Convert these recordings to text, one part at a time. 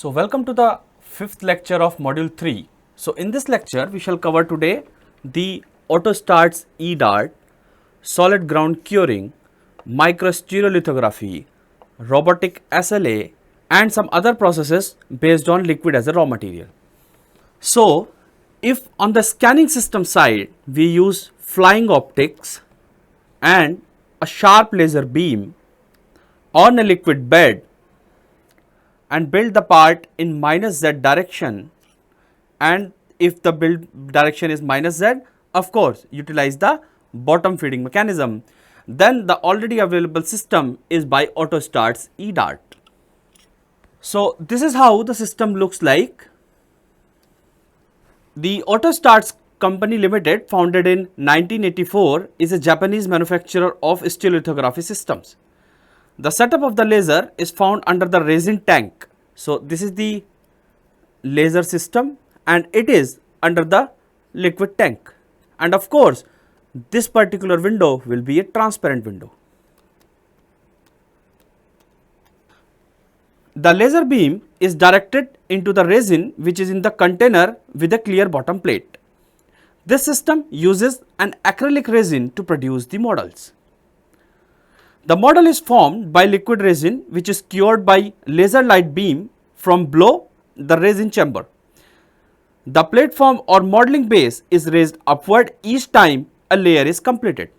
So, welcome to the fifth lecture of module 3. So, in this lecture, we shall cover today the AutoStart's EDART, solid ground curing, microstereolithography, robotic SLA, and some other processes based on liquid as a raw material. So, if on the scanning system side we use flying optics and a sharp laser beam on a liquid bed and build the part in minus z direction, and if the build direction is minus z, of course utilize the bottom feeding mechanism, then the already available system is by AutoStart's EDART. So, this is how the system looks like. The AutoStart's Company Limited, founded in 1984, is a Japanese manufacturer of stereolithography systems. The setup of the laser is found under the resin tank. So, this is the laser system and it is under the liquid tank, and of course, this particular window will be a transparent window. The laser beam is directed into the resin which is in the container with a clear bottom plate. This system uses an acrylic resin to produce the models. The model is formed by liquid resin which is cured by laser light beam from below the resin chamber. The platform or modeling base is raised upward each time a layer is completed.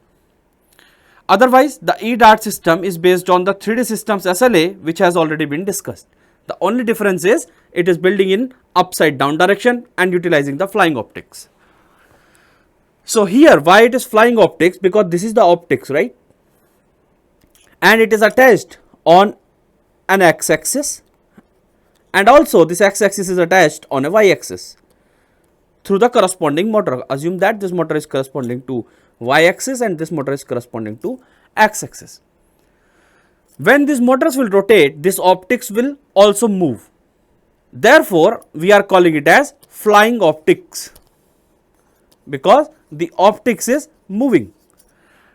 Otherwise, the EDART system is based on the 3D systems SLA which has already been discussed. The only difference is it is building in upside down direction and utilizing the flying optics. So, here why it is flying optics? Because this is the optics, right? And it is attached on an x-axis, and also this x-axis is attached on a y-axis through the corresponding motor. Assume that this motor is corresponding to y-axis and this motor is corresponding to x-axis. When these motors will rotate, this optics will also move. Therefore, we are calling it as flying optics because the optics is moving.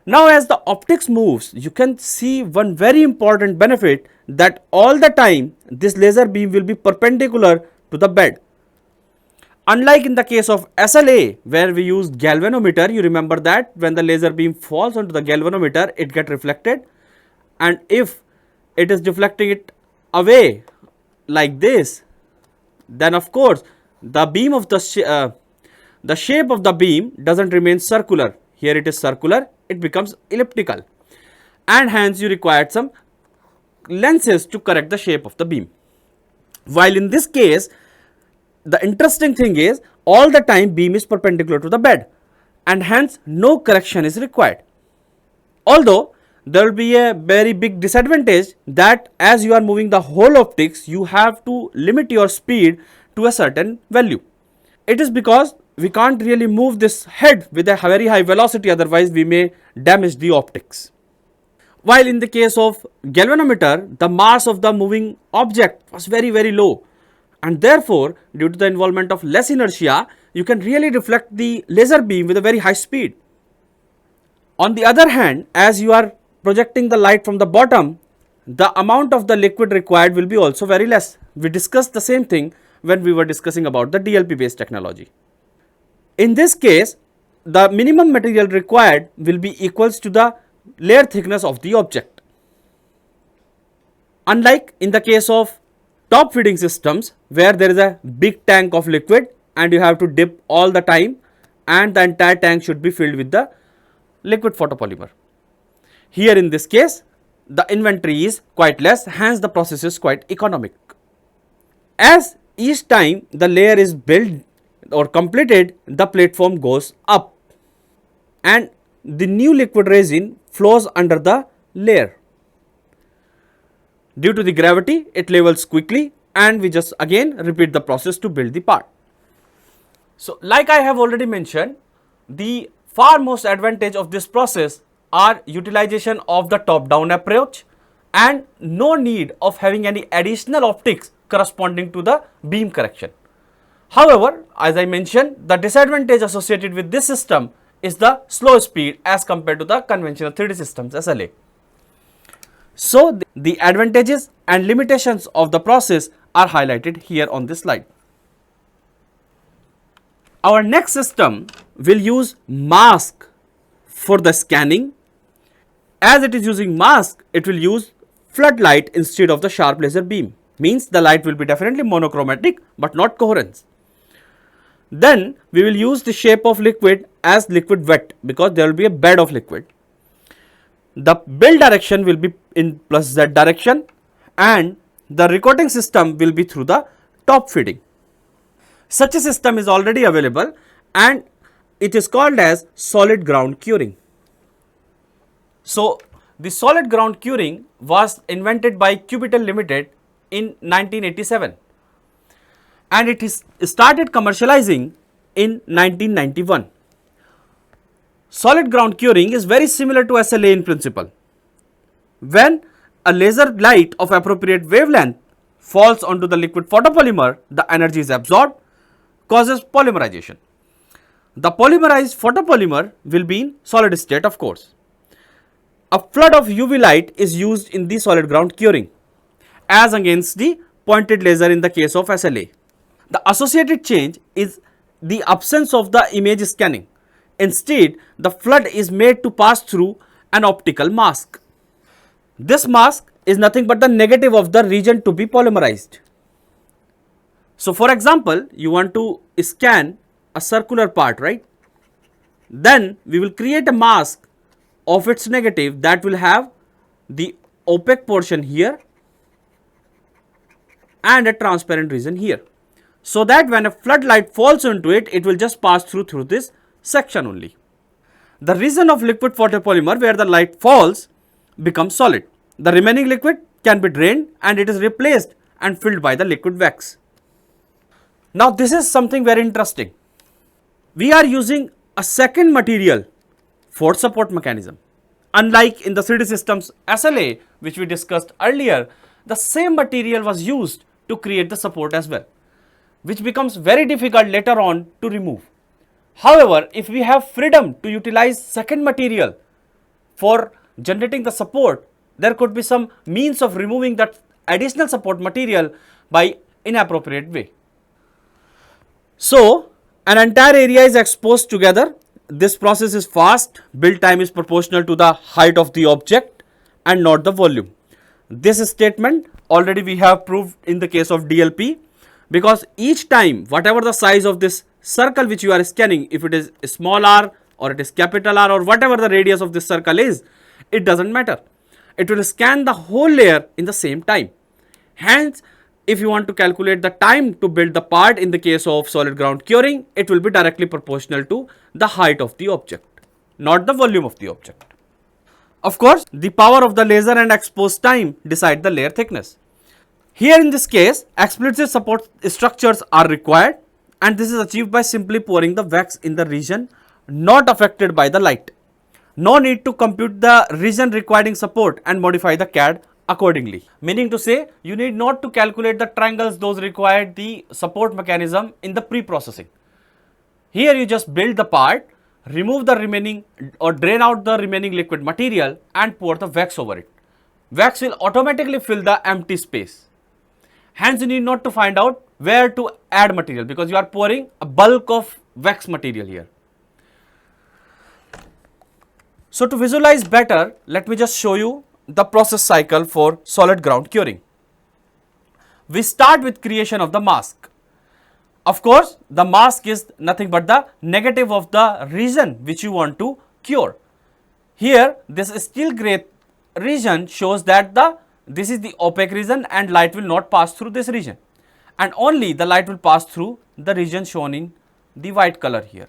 Now, as the optics moves, you can see one very important benefit, that all the time this laser beam will be perpendicular to the bed. Unlike in the case of SLA where we use galvanometer, you remember that when the laser beam falls onto the galvanometer, it gets reflected, and if it is deflecting it away like this, then of course the beam of the shape of the beam doesn't remain circular. Here it is circular, it becomes elliptical, and hence you required some lenses to correct the shape of the beam. While in this case, the interesting thing is all the time beam is perpendicular to the bed and hence no correction is required. Although there will be a very big disadvantage that as you are moving the whole optics, you have to limit your speed to a certain value. It is because we can't really move this head with a very high velocity, otherwise we may damage the optics. While in the case of galvanometer, the mass of the moving object was very low, and therefore due to the involvement of less inertia, you can really reflect the laser beam with a very high speed. On the other hand, as you are projecting the light from the bottom, the amount of the liquid required will be also very less. We discussed the same thing when we were discussing about the DLP based technology. In this case, the minimum material required will be equals to the layer thickness of the object. Unlike in the case of top feeding systems where there is a big tank of liquid and you have to dip all the time and the entire tank should be filled with the liquid photopolymer. Here in this case, the inventory is quite less, hence the process is quite economic. As each time the layer is built or completed, the platform goes up and the new liquid resin flows under the layer. Due to the gravity, it levels quickly and we just again repeat the process to build the part. So, like I have already mentioned, the far most advantage of this process are utilization of the top down approach and no need of having any additional optics corresponding to the beam correction. However, as I mentioned, the disadvantage associated with this system is the slow speed as compared to the conventional 3D systems SLA. So, the advantages and limitations of the process are highlighted here on this slide. Our next system will use mask for the scanning. As it is using mask, it will use floodlight instead of the sharp laser beam. Means the light will be definitely monochromatic but not coherence. Then we will use the shape of liquid as liquid wet because there will be a bed of liquid. The build direction will be in plus z direction and the recording system will be through the top feeding. Such a system is already available and it is called as solid ground curing. So, the solid ground curing was invented by Cubital Limited in 1987 and it is started commercializing in 1991. Solid ground curing is very similar to SLA in principle. When a laser light of appropriate wavelength falls onto the liquid photopolymer, the energy is absorbed, causes polymerization. The polymerized photopolymer will be in solid state, of course. A flood of UV light is used in the solid ground curing as against the pointed laser in the case of SLA. The associated change is the absence of the image scanning. Instead, the flood is made to pass through an optical mask. This mask is nothing but the negative of the region to be polymerized. So, for example, you want to scan a circular part, right? Then we will create a mask of its negative that will have the opaque portion here and a transparent region here. So that when a floodlight falls into it, it will just pass through this section only. The region of liquid photopolymer where the light falls becomes solid. The remaining liquid can be drained and it is replaced and filled by the liquid wax. Now this is something very interesting. We are using a second material for support mechanism. Unlike in the 3D systems SLA which we discussed earlier, the same material was used to create the support as well, which becomes very difficult later on to remove. However, if we have freedom to utilize second material for generating the support, there could be some means of removing that additional support material by inappropriate way. So, an entire area is exposed together. This process is fast, build time is proportional to the height of the object and not the volume. This statement already we have proved in the case of DLP, because each time whatever the size of this circle which you are scanning, if it is small r or it is capital R or whatever the radius of this circle is, it doesn't matter. It will scan the whole layer in the same time. Hence, if you want to calculate the time to build the part in the case of solid ground curing, it will be directly proportional to the height of the object, not the volume of the object. Of course, the power of the laser and exposed time decide the layer thickness. Here in this case, explicit support structures are required and this is achieved by simply pouring the wax in the region not affected by the light. No need to compute the region requiring support and modify the CAD accordingly. Meaning to say, you need not to calculate the triangles those required the support mechanism in the pre-processing. Here you just build the part, remove the remaining or drain out the remaining liquid material and pour the wax over it. Wax will automatically fill the empty space. Hence, you need not to find out where to add material because you are pouring a bulk of wax material here. So, to visualize better, let me just show you the process cycle for solid ground curing. We start with creation of the mask. Of course, the mask is nothing but the negative of the region which you want to cure. Here, this steel gray region shows that this is the opaque region and light will not pass through this region, and only the light will pass through the region shown in the white color here.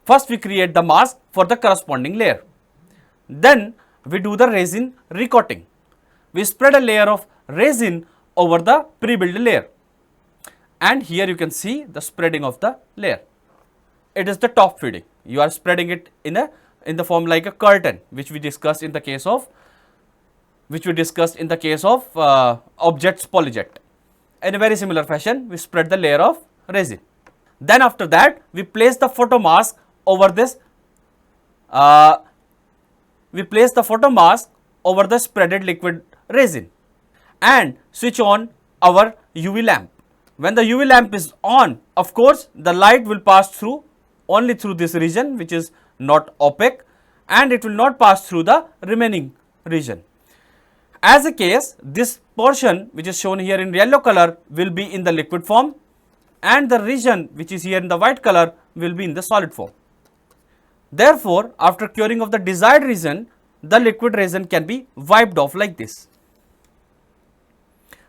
First, we create the mask for the corresponding layer. Then, we do the resin recoating. We spread a layer of resin over the pre-built layer. And here you can see the spreading of the layer. It is the top feeding. You are spreading it in the form like a curtain, which we discussed in the case of objects polyjet. In a very similar fashion, we spread the layer of resin. Then after that, we place the photo mask over this. We place the photo mask over the spreaded liquid resin and switch on our UV lamp. When the UV lamp is on, of course, the light will pass through only through this region which is not opaque, and it will not pass through the remaining region. As a case, this portion which is shown here in yellow color will be in the liquid form, and the region which is here in the white color will be in the solid form. Therefore, after curing of the desired region, the liquid resin can be wiped off like this.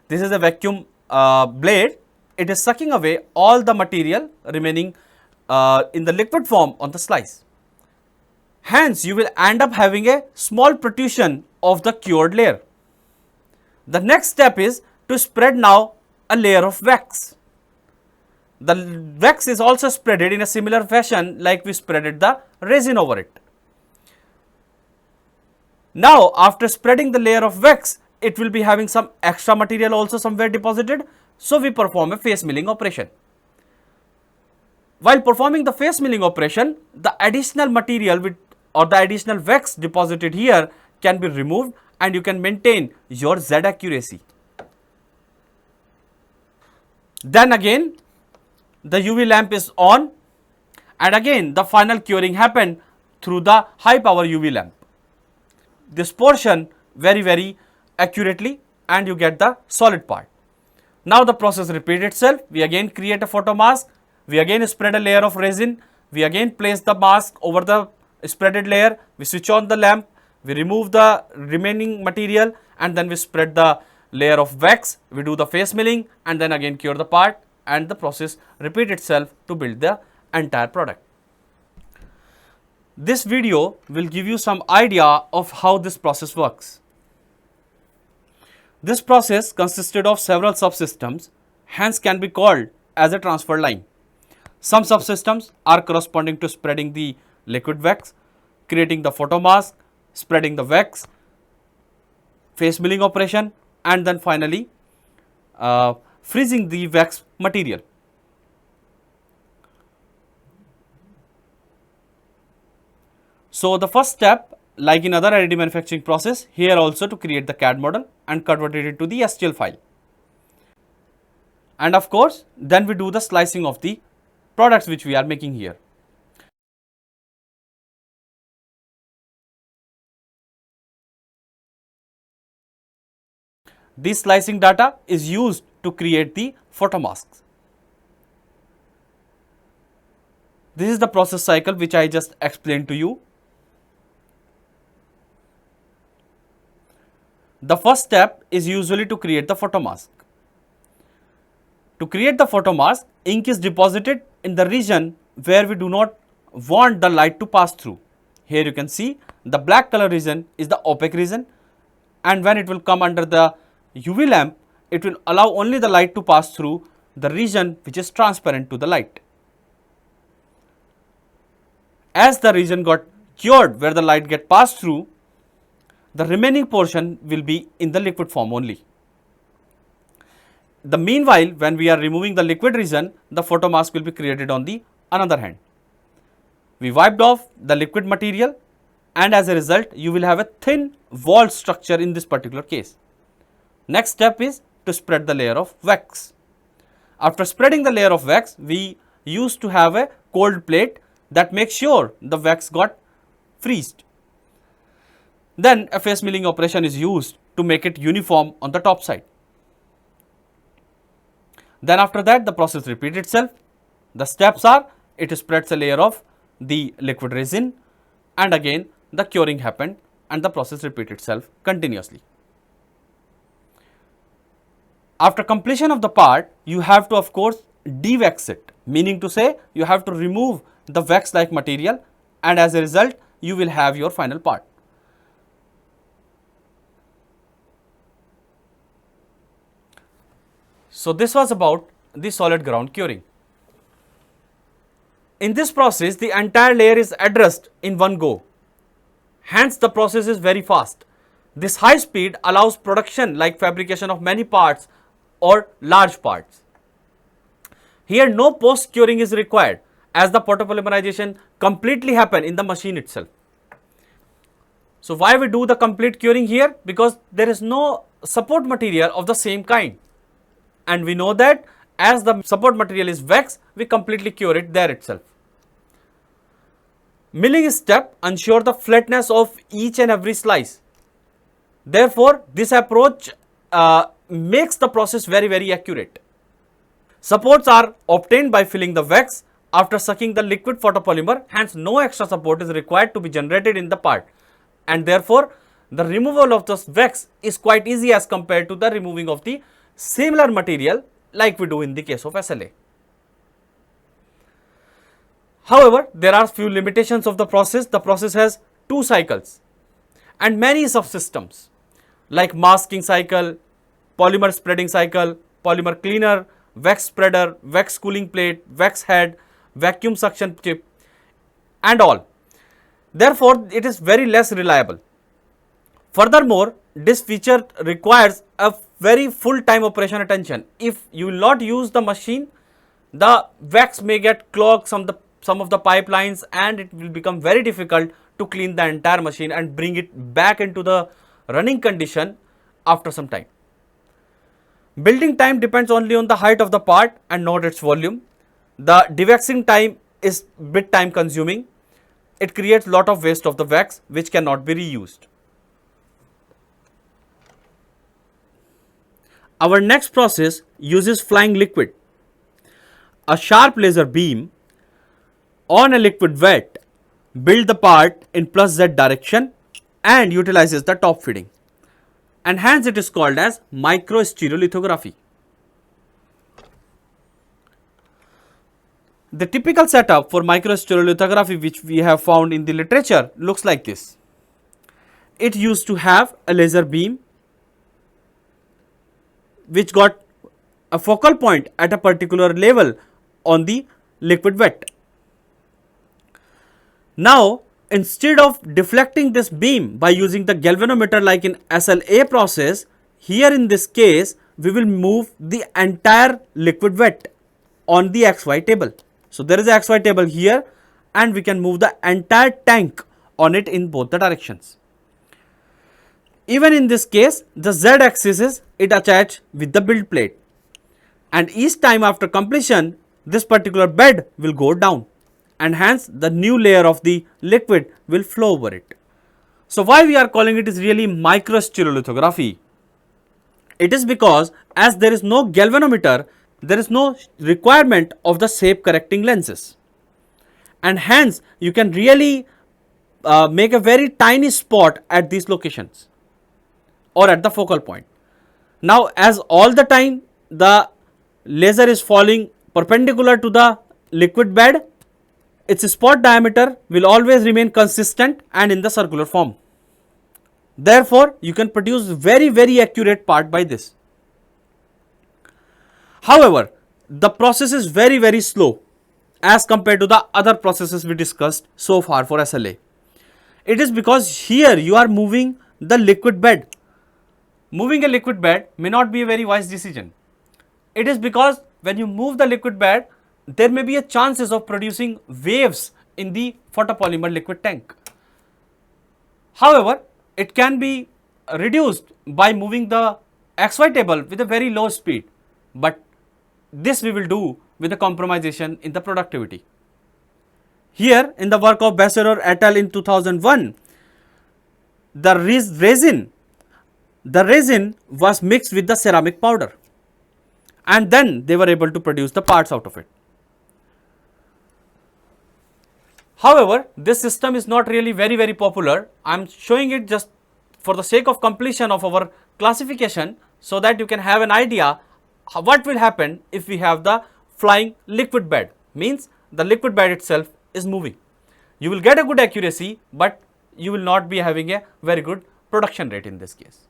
This is a vacuum blade. It is sucking away all the material remaining in the liquid form on the slice. Hence, you will end up having a small protrusion of the cured layer. The next step is to spread now a layer of wax. The wax is also spreaded in a similar fashion like we spreaded the resin over it. Now, after spreading the layer of wax, it will be having some extra material also somewhere deposited. So, we perform a face milling operation. While performing the face milling operation, the additional material with or the additional wax deposited here can be removed, and you can maintain your Z accuracy. Then again, the UV lamp is on, and again the final curing happened through the high power UV lamp. This portion very accurately, and you get the solid part. Now the process repeats itself. We again create a photo mask, we again spread a layer of resin, we again place the mask over the spreaded layer, we switch on the lamp, we remove the remaining material, and then we spread the layer of wax, we do the face milling, and then again cure the part, and the process repeats itself to build the entire product. This video will give you some idea of how this process works. This process consisted of several subsystems, hence can be called as a transfer line. Some subsystems are corresponding to spreading the liquid wax, creating the photo mask, spreading the wax, face milling operation, and then finally freezing the wax material. So, the first step, like in other additive manufacturing process, here also to create the CAD model and convert it into the STL file. And of course, then we do the slicing of the products which we are making here. This slicing data is used to create the photo masks. This is the process cycle which I just explained to you. The first step is usually to create the photo mask. To create the photo mask, ink is deposited in the region where we do not want the light to pass through. Here you can see the black color region is the opaque region, and when it will come under the UV lamp, it will allow only the light to pass through the region which is transparent to the light. As the region got cured where the light get passed through, the remaining portion will be in the liquid form only. The meanwhile, when we are removing the liquid region, the photo mask will be created on the another hand. We wiped off the liquid material, and as a result, you will have a thin wall structure in this particular case. Next step is to spread the layer of wax. After spreading the layer of wax, we used to have a cold plate that makes sure the wax got freezed. Then a face milling operation is used to make it uniform on the top side. Then after that, the process repeats itself. The steps are, it spreads a layer of the liquid resin, and again the curing happened, and the process repeats itself continuously. After completion of the part, you have to of course de-wax it, meaning to say you have to remove the wax like material, and as a result you will have your final part. So, this was about the solid ground curing. In this process, the entire layer is addressed in one go. Hence, the process is very fast. This high speed allows production like fabrication of many parts or large parts. Here, no post curing is required as the photopolymerization completely happen in the machine itself. So, why we do the complete curing here? Because there is no support material of the same kind. and we know that as the support material is wax, we completely cure it there itself. Milling step ensures the flatness of each and every slice. Therefore, this approach makes the process very accurate. Supports are obtained by filling the wax after sucking the liquid photopolymer, hence no extra support is required to be generated in the part, and therefore the removal of the wax is quite easy as compared to the removing of the similar material like we do in the case of SLA. However, there are few limitations of the process. The process has 2 cycles and many subsystems like masking cycle, polymer spreading cycle, polymer cleaner, wax spreader, wax cooling plate, wax head, vacuum suction chip and all. Therefore, it is very less reliable. Furthermore, this feature requires a very full time operation attention. If you will not use the machine, the wax may get clogged some of the pipelines and it will become very difficult to clean the entire machine and bring it back into the running condition after some time. Building time depends only on the height of the part and not its volume. The dewaxing time is bit time consuming. It creates lot of waste of the wax which cannot be reused. Our next process uses flying liquid. A sharp laser beam on a liquid wet build the part in plus Z direction and utilizes the top feeding, and hence it is called as microstereolithography. The typical setup for microstereolithography which we have found in the literature looks like this. It used to have a laser beam which got a focal point at a particular level on the liquid wet. Now, instead of deflecting this beam by using the galvanometer like in SLA process, here in this case we will move the entire liquid wet on the XY table. So, there is a XY table here and we can move the entire tank on it in both the directions. Even in this case, the Z axis is it attached with the build plate, and each time after completion this particular bed will go down and hence the new layer of the liquid will flow over it. So, why we are calling it is really microstereolithography? It is because as there is no galvanometer, there is no requirement of the shape correcting lenses, and hence you can really make a very tiny spot at these locations or at the focal point. Now, as all the time the laser is falling perpendicular to the liquid bed, its spot diameter will always remain consistent and in the circular form. Therefore, you can produce very accurate part by this. However, the process is very slow as compared to the other processes we discussed so far for SLA. It is because here you are moving the liquid bed. Moving a liquid bed may not be a very wise decision. It is because when you move the liquid bed, there may be a chances of producing waves in the photopolymer liquid tank. However, it can be reduced by moving the XY table with a very low speed, but this we will do with a compromisation in the productivity. Here in the work of Besserer et al. In 2001, the resin was mixed with the ceramic powder and then they were able to produce the parts out of it. However, this system is not really very popular. I am showing it just for the sake of completion of our classification so that you can have an idea what will happen if we have the flying liquid bed, means the liquid bed itself is moving. You will get a good accuracy, but you will not be having a very good production rate in this case.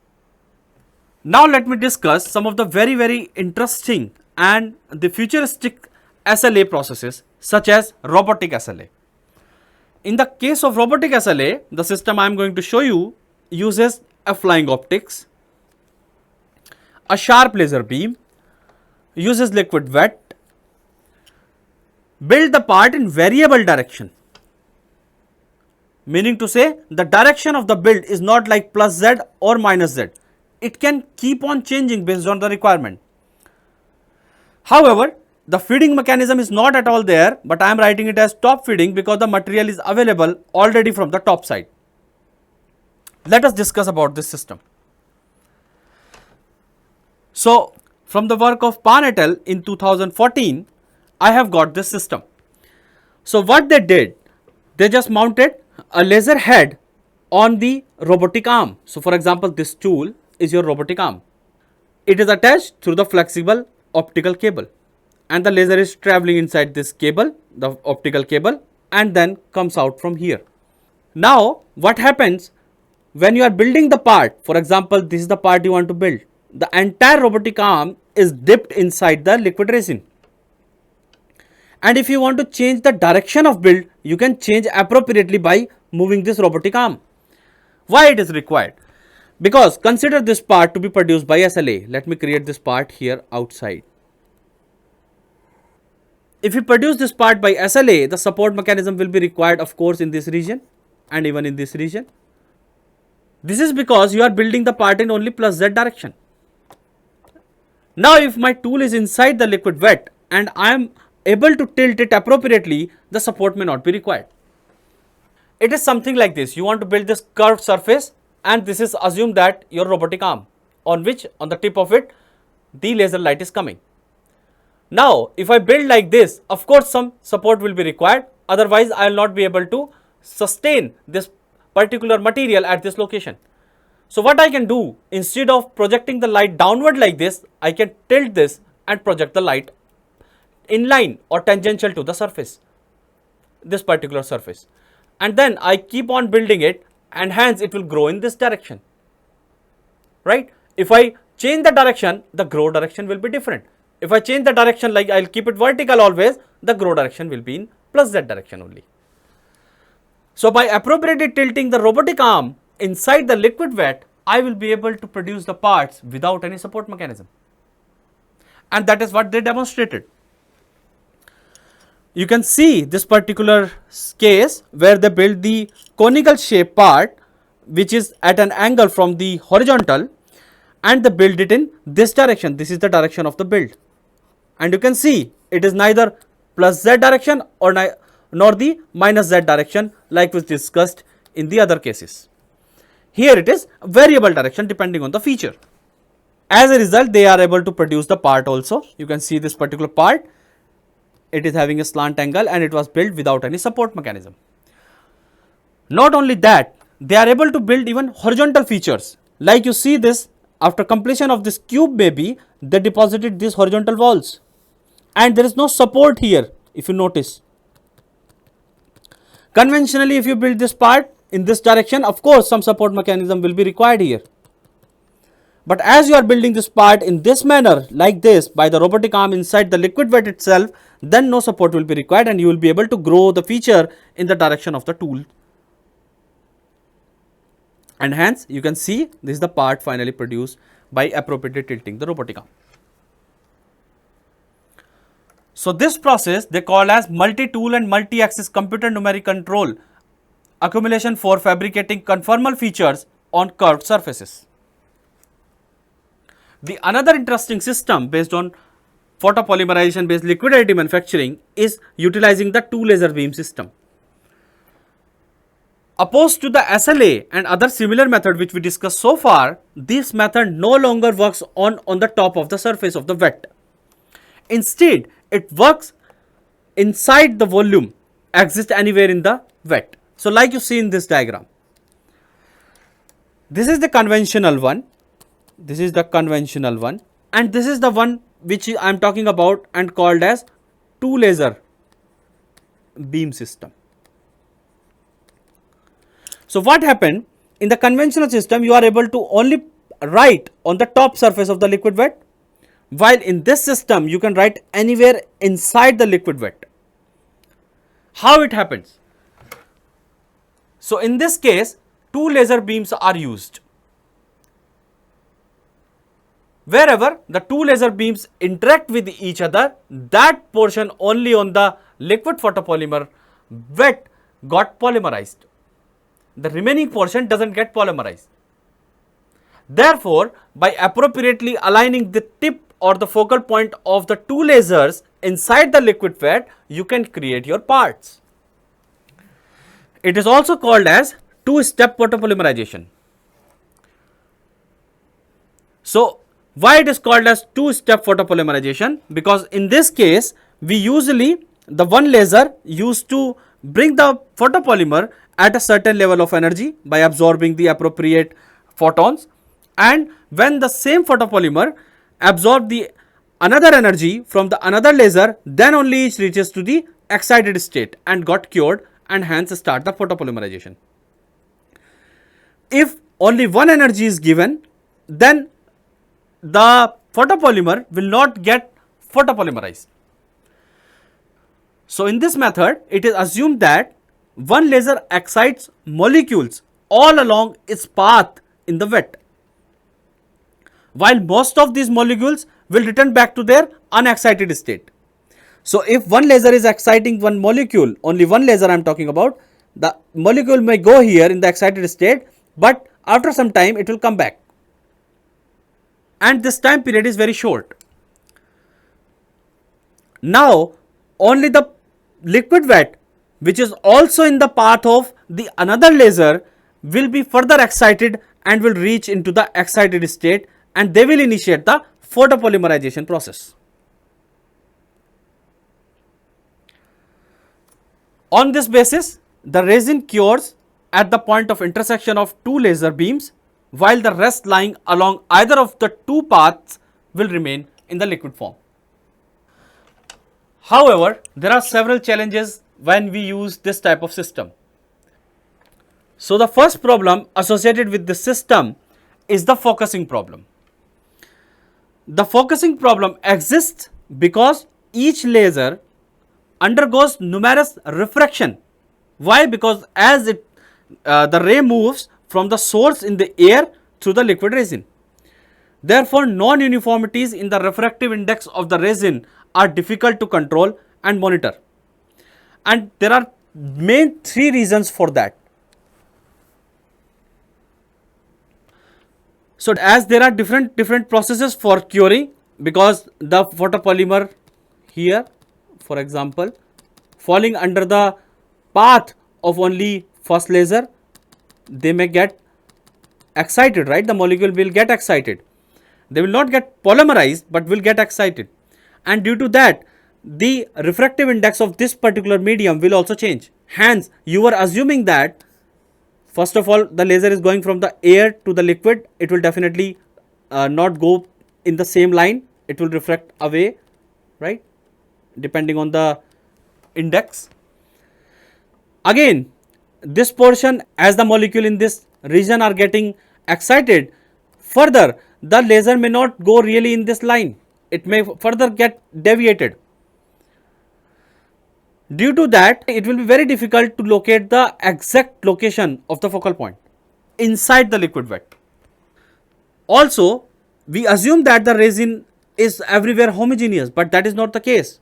Now, let me discuss some of the very interesting and the futuristic SLA processes such as robotic SLA. In the case of robotic SLA, the system I am going to show you uses a flying optics, a sharp laser beam, uses liquid wet, build the part in variable direction, meaning to say the direction of the build is not like plus Z or minus Z. It can keep on changing based on the requirement. However, the feeding mechanism is not at all there, but I am writing it as top feeding because the material is available already from the top side. Let us discuss about this system. So, from the work of Pan et al. In 2014, I have got this system. So, what they did, they just mounted a laser head on the robotic arm. So, for example, this tool is your robotic arm. It is attached through the flexible optical cable, and the laser is traveling inside this cable, the optical cable, and then comes out from here. Now, what happens when you are building the part? For example, this is the part you want to build. The entire robotic arm is dipped inside the liquid resin. And if you want to change the direction of build, you can change appropriately by moving this robotic arm. Why it is required? Because consider this part to be produced by SLA. Let me create this part here outside. If you produce this part by SLA, the support mechanism will be required, of course, in this region and even in this region. This is because you are building the part in only plus Z direction. Now, if my tool is inside the liquid wet and I am able to tilt it appropriately, the support may not be required. It is something like this. You want to build this curved surface, and this is assume that your robotic arm on which on the tip of it the laser light is coming. Now, if I build like this, of course some support will be required, otherwise I will not be able to sustain this particular material at this location. So, what I can do, instead of projecting the light downward like this, I can tilt this and project the light in line or tangential to the surface, this particular surface, and then I keep on building it, and hence it will grow in this direction, right? If I change the direction, the grow direction will be different. If I change the direction, like I will keep it vertical always, the grow direction will be in plus Z direction only. So, by appropriately tilting the robotic arm inside the liquid wet, I will be able to produce the parts without any support mechanism, and that is what they demonstrated. You can see this particular case where they build the conical shape part which is at an angle from the horizontal, and they build it in this direction. This is the direction of the build, and you can see it is neither plus Z direction or nor the minus Z direction like was discussed in the other cases. Here it is variable direction depending on the feature. As a result, they are able to produce the part also. You can see this particular part, it is having a slant angle and it was built without any support mechanism. Not only that, they are able to build even horizontal features. Like you see this, after completion of this cube baby, they deposited these horizontal walls, and there is no support here if you notice. Conventionally, if you build this part in this direction, of course some support mechanism will be required here. But as you are building this part in this manner, like this, by the robotic arm inside the liquid wet itself, then no support will be required, and you will be able to grow the feature in the direction of the tool. And hence you can see this is the part finally produced by appropriately tilting the robotic arm. So, this process they call as multi-tool and multi-axis computer numeric control accumulation for fabricating conformal features on curved surfaces. The another interesting system based on photopolymerization based liquid additive manufacturing is utilizing the two laser beam system. Opposed to the SLA and other similar method which we discussed so far, this method no longer works on the top of the surface of the wet. Instead, it works inside the volume, exists anywhere in the wet. So, like you see in this diagram, this is the conventional one, this is the conventional one, and this is the one which I am talking about and called as two laser beam system. So, what happened in the conventional system, you are able to only write on the top surface of the liquid wet, while in this system you can write anywhere inside the liquid wet. How it happens? So, in this case, two laser beams are used. Wherever the two laser beams interact with each other, that portion only on the liquid photopolymer wet got polymerized. The remaining portion does not get polymerized. Therefore, by appropriately aligning the tip or the focal point of the two lasers inside the liquid vat, you can create your parts. It is also called as two-step photopolymerization. So, why it is called as two-step photopolymerization? Because in this case, we usually, the one laser used to bring the photopolymer at a certain level of energy by absorbing the appropriate photons, and when the same photopolymer absorb the another energy from the another laser, then only it reaches to the excited state and got cured, and hence start the photopolymerization. If only one energy is given, then the photopolymer will not get photopolymerized. So, in this method, it is assumed that one laser excites molecules all along its path in the vat, while most of these molecules will return back to their unexcited state. So, if one laser is exciting one molecule, only one laser I am talking about, the molecule may go here in the excited state, but after some time it will come back, and this time period is very short. Now, only the liquid vat, which is also in the path of the another laser, will be further excited and will reach into the excited state, and they will initiate the photopolymerization process. On this basis, the resin cures at the point of intersection of two laser beams, while the rest lying along either of the two paths will remain in the liquid form. However, there are several challenges when we use this type of system. So, the first problem associated with this system is the focusing problem. The focusing problem exists because each laser undergoes numerous refraction. Why? Because as the ray moves from the source in the air through the liquid resin. Therefore, non-uniformities in the refractive index of the resin are difficult to control and monitor, and there are main three reasons for that. So, as there are different processes for curing, because the photopolymer here, for example, falling under the path of only first laser, they may get excited, right? The molecule will get excited. They will not get polymerized, but will get excited, and due to that, the refractive index of this particular medium will also change. Hence, you are assuming that first of all, the laser is going from the air to the liquid. It will definitely not go in the same line. It will refract away, right, depending on the index. Again, this portion, as the molecule in this region are getting excited, further the laser may not go really in this line. It may further get deviated. Due to that, it will be very difficult to locate the exact location of the focal point inside the liquid vat. Also, we assume that the resin is everywhere homogeneous, but that is not the case.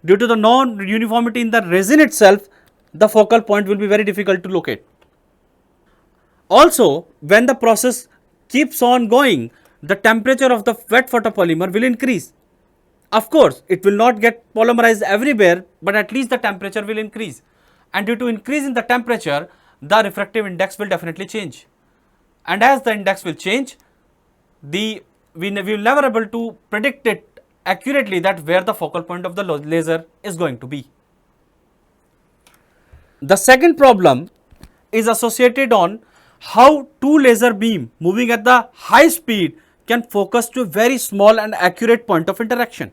Due to the non-uniformity in the resin itself, the focal point will be very difficult to locate. Also, when the process keeps on going, the temperature of the wet photopolymer will increase. Of course, it will not get polymerized everywhere, but at least the temperature will increase. And due to increase in the temperature, the refractive index will definitely change. And as the index will change, we will never able to predict it accurately that where the focal point of the laser is going to be. The second problem is associated on how two laser beam moving at the high speed can focus to a very small and accurate point of interaction.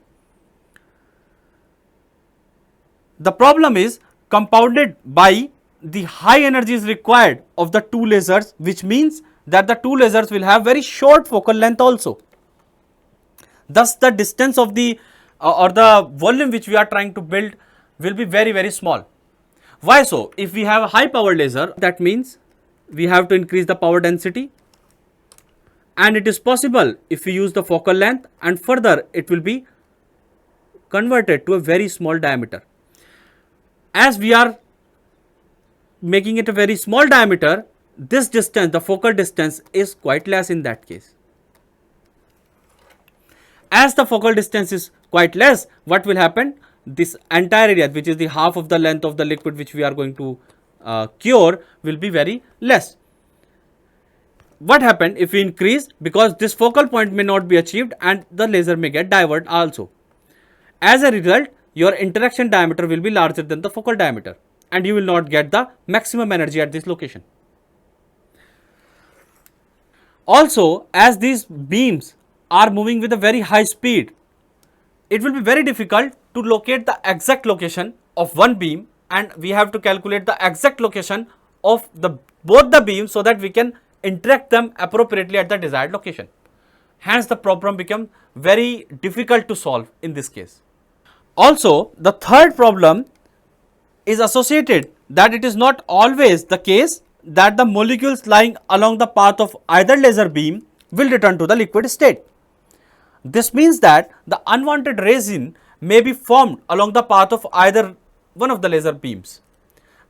The problem is compounded by the high energies required of the two lasers, which means that the two lasers will have very short focal length also. Thus, the distance of the or the volume which we are trying to build will be very small. Why so? If we have a high power laser, that means we have to increase the power density, and it is possible if we use the focal length, and further it will be converted to a very small diameter. As we are making it a very small diameter, this distance, the focal distance, is quite less in that case. As the focal distance is quite less, what will happen? This entire area, which is the half of the length of the liquid which we are going to cure, will be very less. What happened if we increase? Because this focal point may not be achieved and the laser may get diverted also. As a result, your interaction diameter will be larger than the focal diameter and you will not get the maximum energy at this location. Also, as these beams are moving with a very high speed, it will be very difficult to locate the exact location of one beam, and we have to calculate the exact location of both the beams so that we can interact them appropriately at the desired location. Hence, the problem becomes very difficult to solve in this case. Also, the third problem is associated that it is not always the case that the molecules lying along the path of either laser beam will return to the liquid state. This means that the unwanted resin may be formed along the path of either one of the laser beams.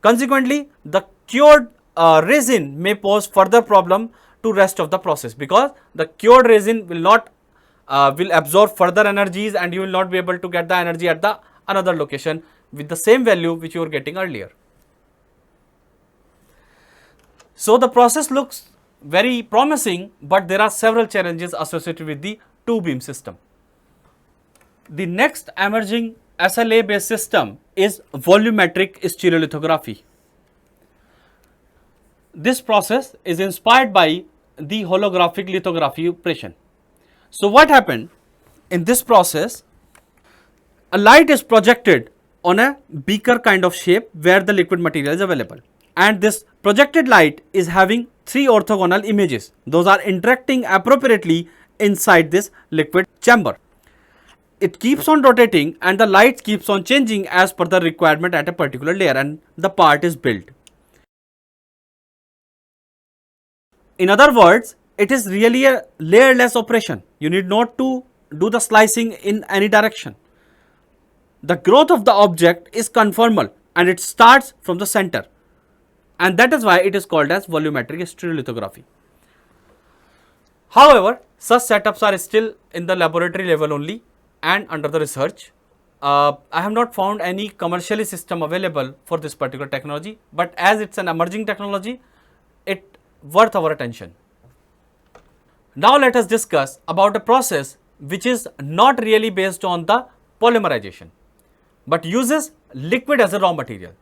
Consequently, the cured resin may pose further problem to rest of the process, because the cured resin will not will absorb further energies and you will not be able to get the energy at the another location with the same value which you were getting earlier. So, the process looks very promising, but there are several challenges associated with the two beam system. The next emerging SLA based system is volumetric stereolithography. This process is inspired by the holographic lithography operation. So, what happened in this process? A light is projected on a beaker kind of shape where the liquid material is available, and this projected light is having three orthogonal images. Those are interacting appropriately inside this liquid chamber. It keeps on rotating and the light keeps on changing as per the requirement at a particular layer, and the part is built. In other words, it is really a layerless operation. You need not to do the slicing in any direction. The growth of the object is conformal and it starts from the center, and that is why it is called as volumetric stereolithography. However, such setups are still in the laboratory level only and under the research. I have not found any commercially system available for this particular technology, but as it's an emerging technology, it worth our attention. Now let us discuss about a process which is not really based on the polymerization, but uses liquid as a raw material.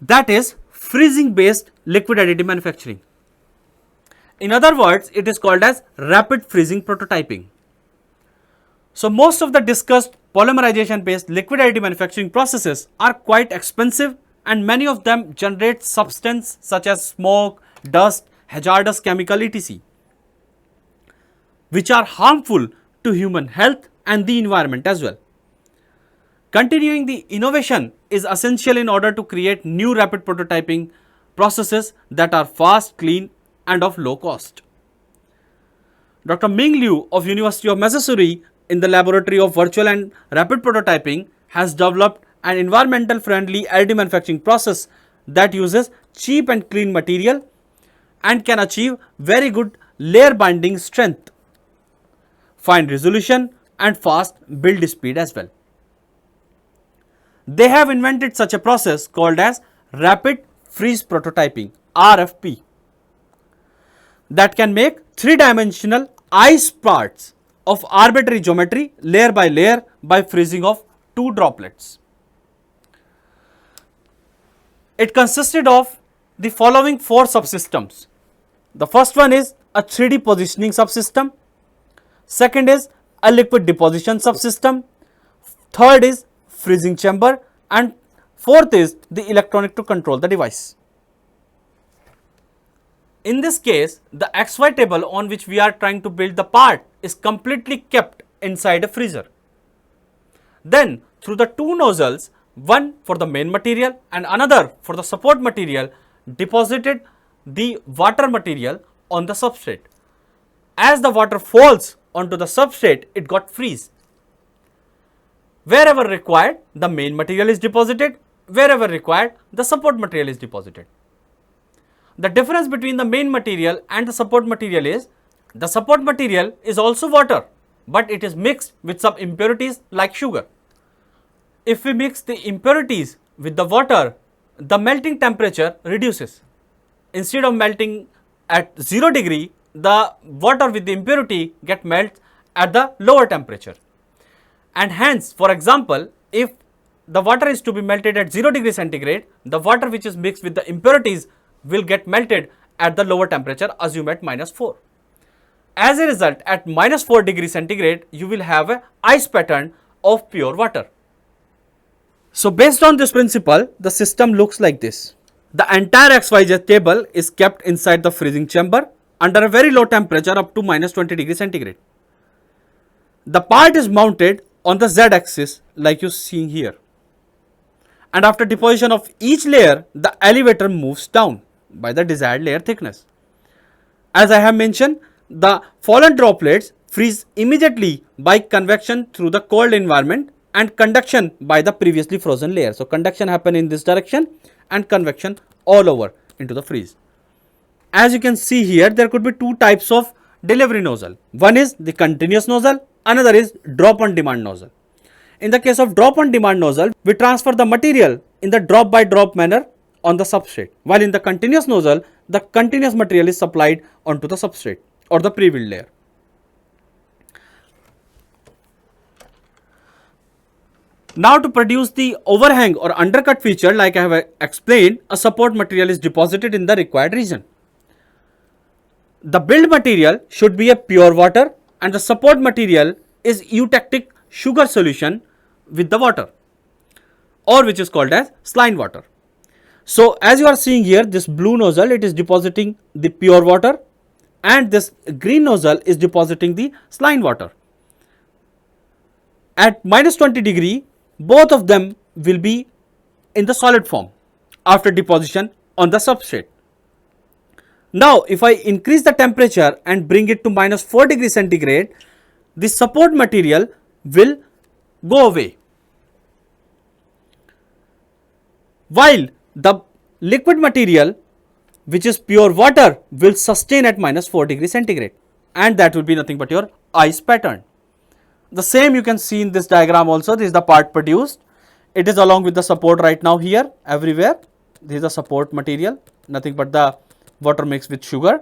That is freezing based liquid additive manufacturing. In other words, it is called as rapid freezing prototyping. So, most of the discussed polymerization based liquid additive manufacturing processes are quite expensive, and many of them generate substance such as smoke, dust, hazardous chemical etc., which are harmful to human health and the environment as well. Continuing the innovation is essential in order to create new rapid prototyping processes that are fast, clean and of low cost. Dr. Ming Liu of University of Missouri in the laboratory of virtual and rapid prototyping has developed an environmental friendly additive manufacturing process that uses cheap and clean material and can achieve very good layer binding strength, fine resolution and fast build speed as well. They have invented such a process called as rapid freeze prototyping, RFP, that can make three-dimensional ice parts of arbitrary geometry layer by layer by freezing of two droplets. It consisted of the following four subsystems. The first one is a 3D positioning subsystem. Second is a liquid deposition subsystem. Third is freezing chamber, and fourth is the electronic to control the device. In this case, the XY table on which we are trying to build the part is completely kept inside a freezer. Then through the two nozzles, one for the main material and another for the support material, deposited the water material on the substrate. As the water falls onto the substrate, it got freeze. Wherever required, the main material is deposited. Wherever required, the support material is deposited. The difference between the main material and the support material is, the support material is also water, but it is mixed with some impurities like sugar. If we mix the impurities with the water, the melting temperature reduces. Instead of melting at 0 degree, the water with the impurity get melts at the lower temperature. And hence, for example, if the water is to be melted at 0 degree centigrade, the water which is mixed with the impurities will get melted at the lower temperature, assume at -4. As a result, at -4 degree centigrade, you will have a ice pattern of pure water. So based on this principle, the system looks like this. The entire XYZ table is kept inside the freezing chamber under a very low temperature up to -20 degree centigrade. The part is mounted on the Z axis like you see here. And after deposition of each layer, the elevator moves down by the desired layer thickness. As I have mentioned, the fallen droplets freeze immediately by convection through the cold environment and conduction by the previously frozen layer. So conduction happen in this direction and convection all over into the freeze. As you can see here, there could be two types of delivery nozzle. One is the continuous nozzle, another is drop on demand nozzle. In the case of drop on demand nozzle, we transfer the material in the drop by drop manner on the substrate, while in the continuous nozzle, the continuous material is supplied onto the substrate or the pre-filled layer. Now to produce the overhang or undercut feature, like I have explained, a support material is deposited in the required region. The build material should be a pure water and the support material is eutectic sugar solution with the water, or which is called as saline water. So as you are seeing here, this blue nozzle, it is depositing the pure water and this green nozzle is depositing the saline water. At -20 degree, both of them will be in the solid form after deposition on the substrate. Now if I increase the temperature and bring it to -4 degree centigrade, the support material will go away, while the liquid material, which is pure water, will sustain at -4 degree centigrade, and that will be nothing but your ice pattern. The same you can see in this diagram also. This is the part produced. It is along with the support right now here everywhere. This is the support material, nothing but the water mixed with sugar.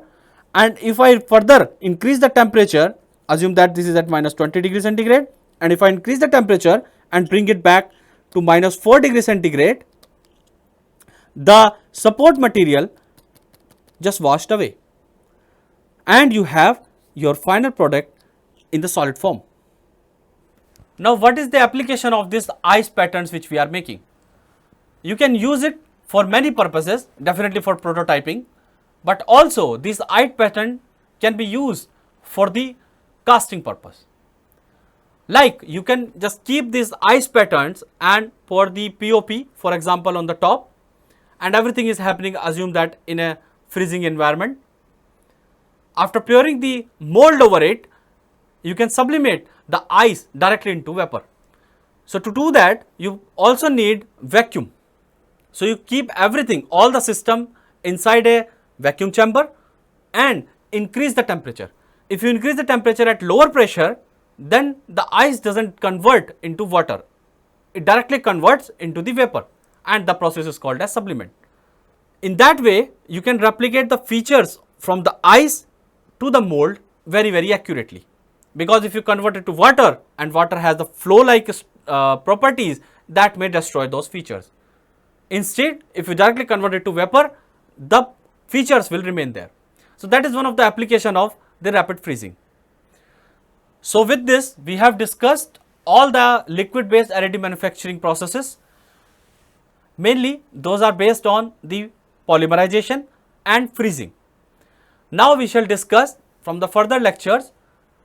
And if I further increase the temperature, assume that this is at -20 degree centigrade, and if I increase the temperature and bring it back to -4 degree centigrade, the support material just washed away and you have your final product in the solid form. Now what is the application of these ice patterns which we are making? You can use it for many purposes, definitely for prototyping, but also this ice pattern can be used for the casting purpose. Like you can just keep these ice patterns and for the POP, for example, on the top, and everything is happening, assume that in a freezing environment. After pouring the mold over it, you can sublimate the ice directly into vapor. So to do that, you also need vacuum. So you keep everything, all the system inside a vacuum chamber and increase the temperature. If you increase the temperature at lower pressure, then the ice doesn't convert into water. It directly converts into the vapor, and the process is called as sublimate. In that way, you can replicate the features from the ice to the mold very accurately. Because if you convert it to water and water has the flow-like properties, that may destroy those features. Instead, if you directly convert it to vapor, the features will remain there. So that is one of the application of the rapid freezing. So with this, we have discussed all the liquid-based additive manufacturing processes. Mainly, those are based on the polymerization and freezing. Now we shall discuss from the further lectures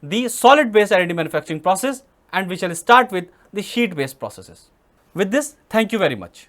the solid-based additive manufacturing process, and we shall start with the sheet-based processes. With this, thank you very much.